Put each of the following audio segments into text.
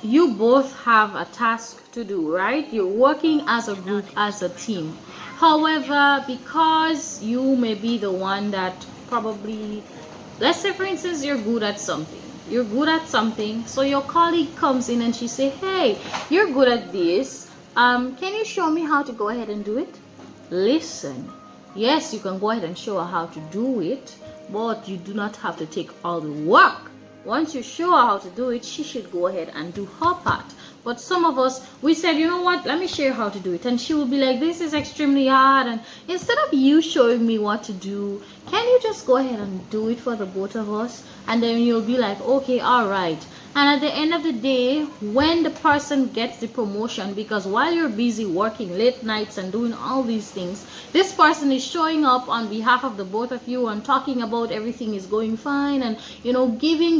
you both have a task to do, right? You're working as a group, as a team. However, because you may be the one that probably, let's say for instance, you're good at something. You're good at something, so your colleague comes in and she say, "Hey, you're good at this. Can you show me how to go ahead and do it?" Listen, yes, you can go ahead and show her how to do it, but you do not have to take all the work. Once you show her how to do it, she should go ahead and do her part. But some of us, we said, you know what, let me show you how to do it. And she will be like, this is extremely hard. And instead of you showing me what to do, can you just go ahead and do it for the both of us? And then you'll be like, okay, all right. And at the end of the day, when the person gets the promotion, because while you're busy working late nights and doing all these things, this person is showing up on behalf of the both of you and talking about everything is going fine, and giving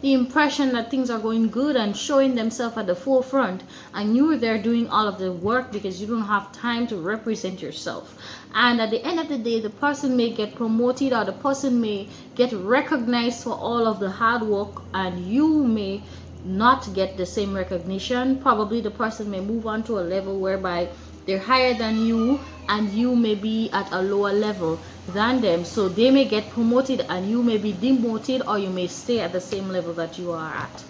the impression that things are going good and showing themselves at the forefront, and you're there doing all of the work because you don't have time to represent yourself. And at the end of the day, the person may get promoted, or the person may get recognized for all of the hard work, and you may not get the same recognition. Probably the person may move on to a level whereby they're higher than you, and you may be at a lower level than them. So they may get promoted and you may be demoted, or you may stay at the same level that you are at.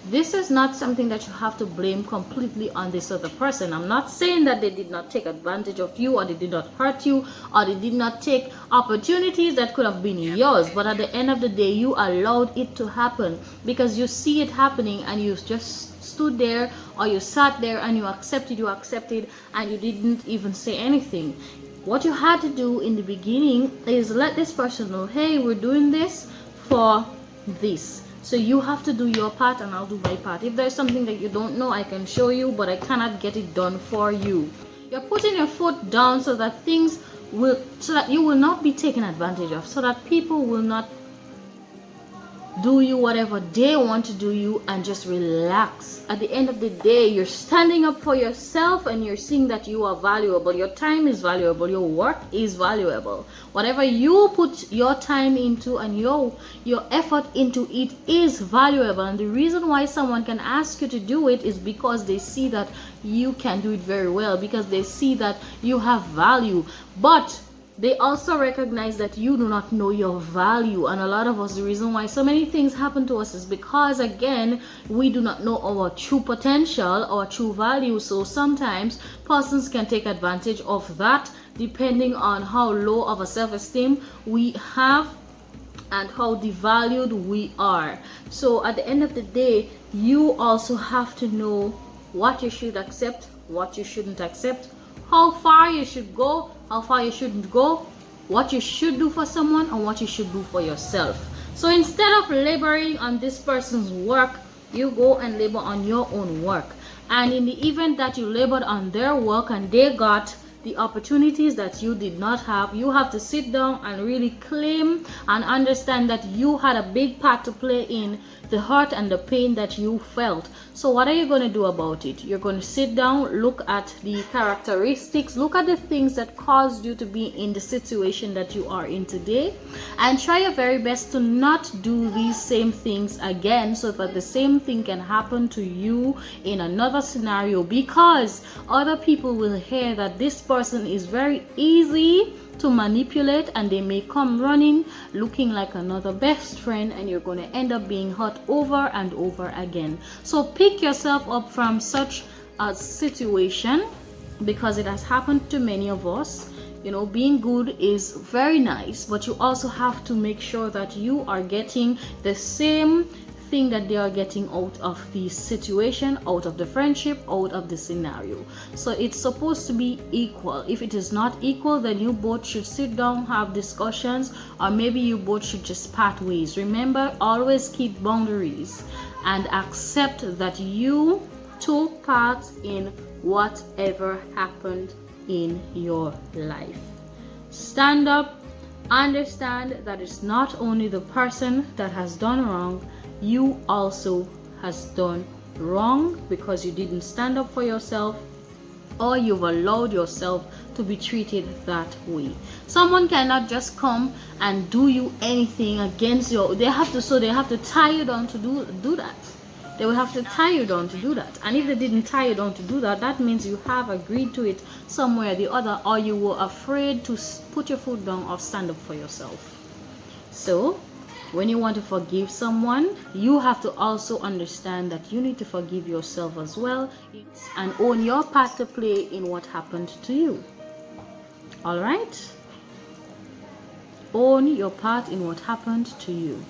This is not something that you have to blame completely on this other person. I'm not saying that they did not take advantage of you, or they did not hurt you, or they did not take opportunities that could have been yours. But at the end of the day, you allowed it to happen because you see it happening, and you just stood there, or you sat there and you accepted, and you didn't even say anything. What you had to do in the beginning is let this person know, hey, we're doing this for this. So you have to do your part and I'll do my part. If there's something that you don't know, I can show you, but I cannot get it done for you. You're putting your foot down so that you will not be taken advantage of, so that people will not do you whatever they want to do you, and just relax. At the end of the day, you're standing up for yourself, and you're seeing that you are valuable. Your time is valuable. Your work is valuable. Whatever you put your time into and your effort into, it is valuable. And the reason why someone can ask you to do it is because they see that you can do it very well, because they see that you have value. But they also recognize that you do not know your value. And a lot of us, the reason why so many things happen to us is because, again, we do not know our true potential, our true value. So sometimes persons can take advantage of that, depending on how low of a self-esteem we have and how devalued we are. So at the end of the day, you also have to know what you should accept, what you shouldn't accept, how far you should go, how far you shouldn't go, what you should do for someone, and what you should do for yourself. So instead of laboring on this person's work, you go and labor on your own work. And in the event that you labored on their work and they got the opportunities that you did not have, you have to sit down and really claim and understand that you had a big part to play in the hurt and the pain that you felt. So what are you going to do about it? You're going to sit down, look at the characteristics, look at the things that caused you to be in the situation that you are in today, and try your very best to not do these same things again, so that the same thing can happen to you in another scenario, because other people will hear that this person is very easy to manipulate, and they may come running looking like another best friend, and you're going to end up being hurt over and over again. So pick yourself up from such a situation, because it has happened to many of us. Being good is very nice, but you also have to make sure that you are getting the same thing that they are getting out of the situation, out of the friendship, out of the scenario. So it's supposed to be equal. If it is not equal, then you both should sit down, have discussions, or maybe you both should just part ways. Remember, always keep boundaries and accept that you took part in whatever happened in your life. Stand up, understand that it's not only the person that has done wrong, you also has done wrong, because you didn't stand up for yourself, or you've allowed yourself to be treated that way. Someone cannot just come and do you anything against your, they have to tie you down to do that. They will have to tie you down to do that. And if they didn't tie you down to do that, that means you have agreed to it somewhere or the other, or you were afraid to put your foot down or stand up for yourself. So when you want to forgive someone, you have to also understand that you need to forgive yourself as well and own your part to play in what happened to you. All right? Own your part in what happened to you.